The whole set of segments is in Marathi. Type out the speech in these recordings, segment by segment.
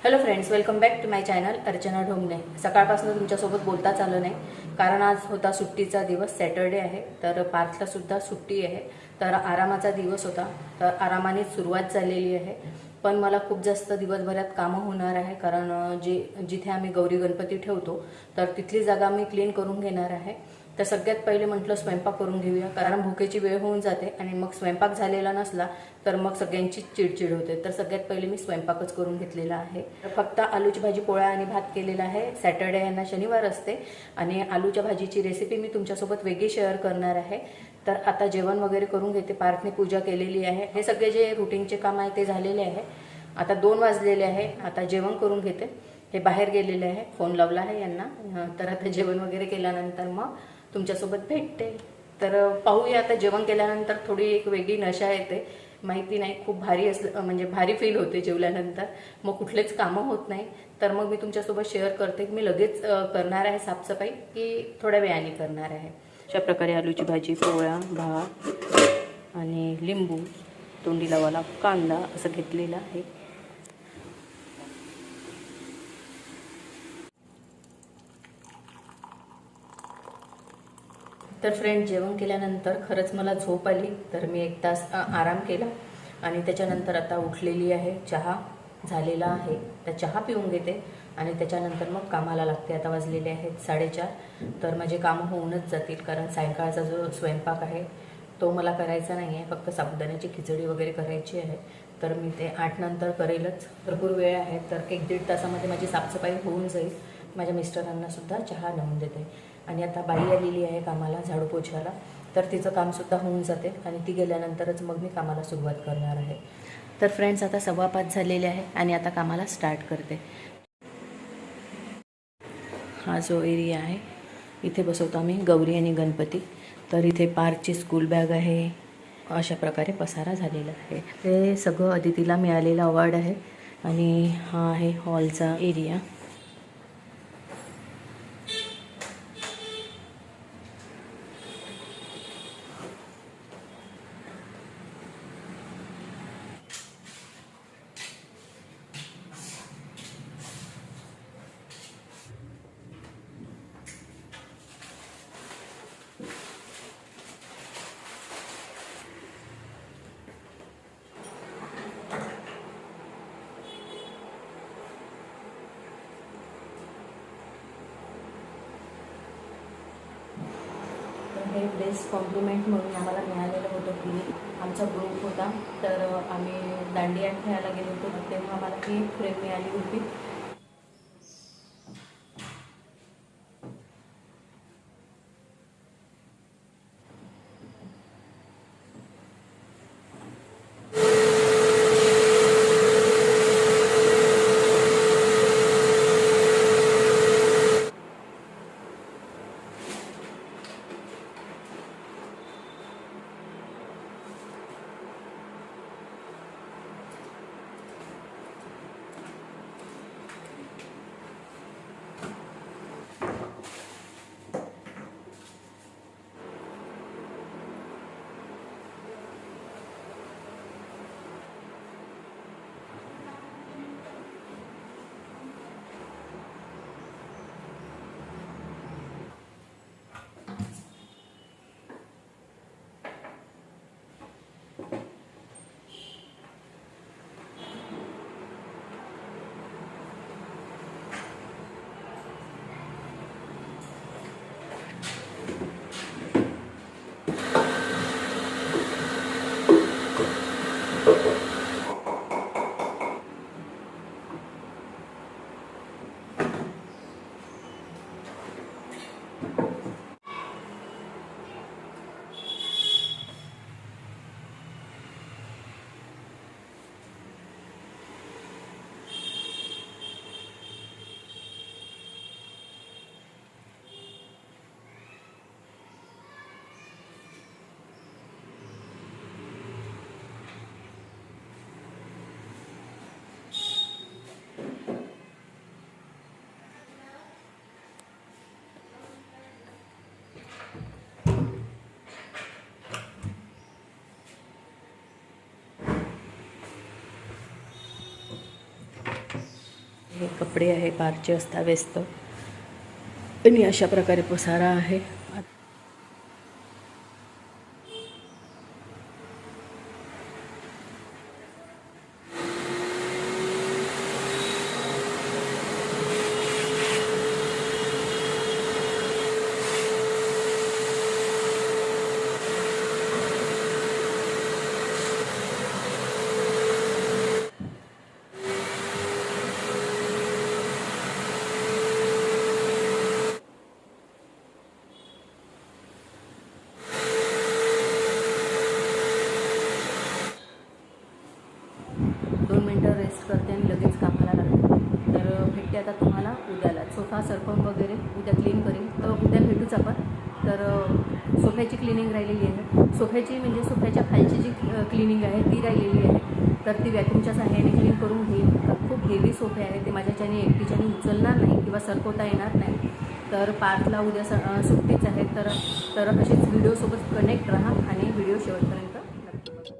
Hello friends, welcome back to my channel Archana Dhomane. सकाळपासून तुमच्यासोबत बोलताच आलं नाही कारण आज होता सुट्टीचा दिवस, सॅटर्डे आहे. तर पार्थला सुद्धा सुट्टी आहे, तर आरामाचा दिवस होता. तर आरामाने सुरुवात झालेली आहे. पण मला खूप जास्त दिवसभरात कामं होणार आहे कारण जिथे आम्ही गौरी गणपती ठेवतो तर तिथली जागा मी क्लीन करून घेणार आहे. तर सगळ्यात पहिले म्हटलं स्वयंपाक करून घेऊया कारण भुकेची वेळ होऊन जाते आणि मग स्वयंपाक झालेला नसला तर मग सगळ्यांची चिडचिड होते. तर सगळ्यात पहिले मी स्वयंपाकच करून घेतलेला आहे. फक्त आलूची भाजी, पोळ्या आणि भात केलेला आहे. सॅटर्डे यांना शनिवार असते आणि आलूच्या भाजीची रेसिपी मी तुमच्यासोबत वेगळी शेअर करणार आहे. तर आता जेवण वगैरे करून घेते. पार्थने पूजा केलेली आहे. हे सगळे जे रुटीनचे काम आहे ते झालेले आहे. आता 2 वाजलेले आहे. आता जेवण करून घेते. हे बाहेर गेलेले आहे, फोन लावला आहे यांना. तर आता जेवण वगैरे केल्यानंतर मग तुमच्यासोबत भेटते. तर पाहूया, आता जेवण केल्यानंतर थोडी एक वेगळी नशा येते. माहिती नाही, खूप भारी असलं म्हणजे भारी फील होते जेवल्यानंतर. मग कुठलेच कामं होत नाही. तर मग मी तुमच्यासोबत शेअर करते की मी लगेच करणार आहे साफसफाई की थोड्या वेळाने करणार आहे. अशा प्रकारे आलूची भाजी, पोळ्या, भात आणि लिंबू, तोंडी लावायला कांदा असं घेतलेलं आहे. तर फ्रेंड, जेवण केल्यानंतर खरंच मला झोप आली. तर मी 1 तास आराम केला आणि त्याच्यानंतर आता उठलेली आहे. चहा झालेला आहे, तर चहा पिऊन घेते आणि त्याच्यानंतर मग कामाला लागते. आता वाजलेले आहेत 4:30. तर माझे कामं होऊनच जातील कारण सायंकाळचा जो स्वयंपाक आहे तो मला करायचा नाही आहे. फक्त साबुदाण्याची खिचडी वगैरे करायची आहे. तर मी ते 8 नंतर करेलच. भरपूर वेळ आहे, तर 1-1.5 तासामध्ये माझी साफसफाई होऊन जाईल. माझ्या मिस्टरांनासुद्धा चहा लावून देते. आणि आता बाई आलेली आहे कामाला, झाडू पोछायला. तर तिचं कामसुद्धा होऊन जाते आणि ती गेल्यानंतरच मग मी कामाला सुरुवात करणार आहे. तर फ्रेंड्स, आता 5:15 झालेले आहे आणि आता कामाला स्टार्ट करते. हा जो एरिया आहे इथे बसवतो आम्ही गौरी आणि गणपती. तर इथे पार्थची स्कूल बॅग आहे. अशा प्रकारे पसारा झालेला आहे. हे सगळं अदितीला मिळालेलं अवॉर्ड आहे. आणि हा आहे हॉलचा एरिया. हे बेस्ट कॉम्प्लिमेंट म्हणून आम्हाला मिळालेलं होतं की आमचा ग्रुप होता, तर आम्ही दांडिया खेळायला गेलो होतो, तेव्हा आम्हाला ही फ्रेम मिळाली होती. हे कपडे आहे पारचे अस्ताव्यस्त आणि अशा प्रकारे पसारा आहे. 2 मिनटं रेस्ट करते आणि लगेच कामाला लागते. तर भेटते आता तुम्हाला उद्याला. सोफा सरपण वगैरे उद्या क्लीन करेन, तर उद्या भेटूच आपण. तर सोफ्याची क्लिनिंग राहिलेली आहे. सोफ्याची म्हणजे सोफ्याच्या खालची जी क्लिनिंग आहे ती राहिलेली आहे. तर ती व्हॅक्यूमच्या सहाय्याने क्लीन करून घेईन. खूप हेवी सोफे आहे, ते माझ्याच्याने एकटीच्याने उचलणार नाही किंवा सरकवता येणार नाही. तर पार्थला उद्या सुट्टीच आहे. तर असेच व्हिडिओसोबत कनेक्ट राहा आणि व्हिडिओ शेवटपर्यंत नक्की बघा.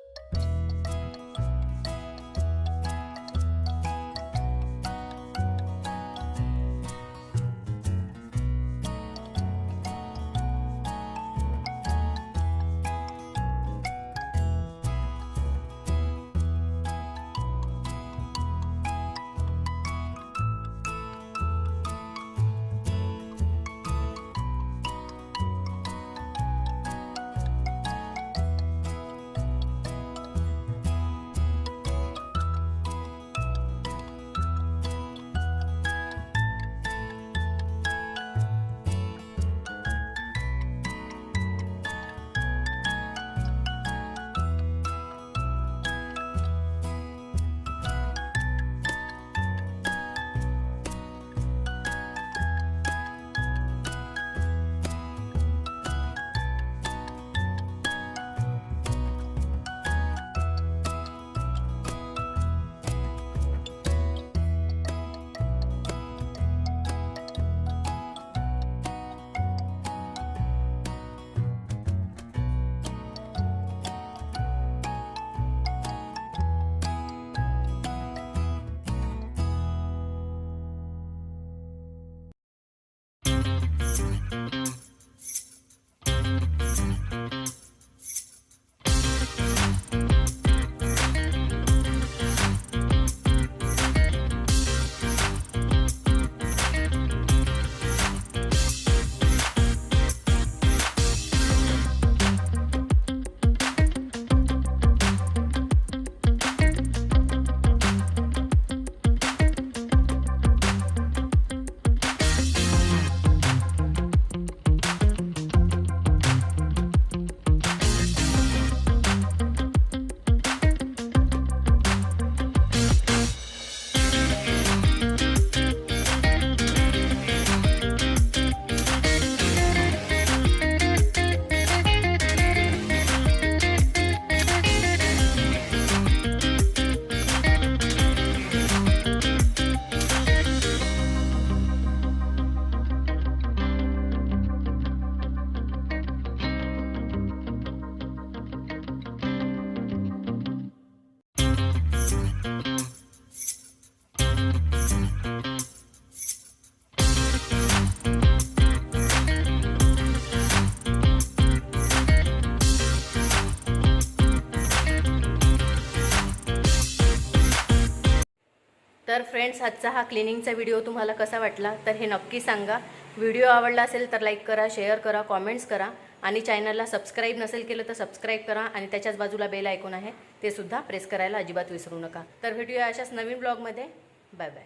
तर फ्रेंड्स, आजचा हा क्लिनिंगचा व्हिडिओ तुम्हाला कसा वाटला तर हे नक्की सांगा. व्हिडिओ आवडला असेल तर लाईक करा, शेअर करा, कॉमेंट्स करा आणि चॅनलला सबस्क्राईब नसेल केलं तर सबस्क्राईब करा आणि त्याच्याच बाजूला बेल आयकॉन आहे ते सुद्धा प्रेस करायला अजिबात विसरू नका. तर भेटूया अशाच नवीन ब्लॉगमध्ये. Bye bye.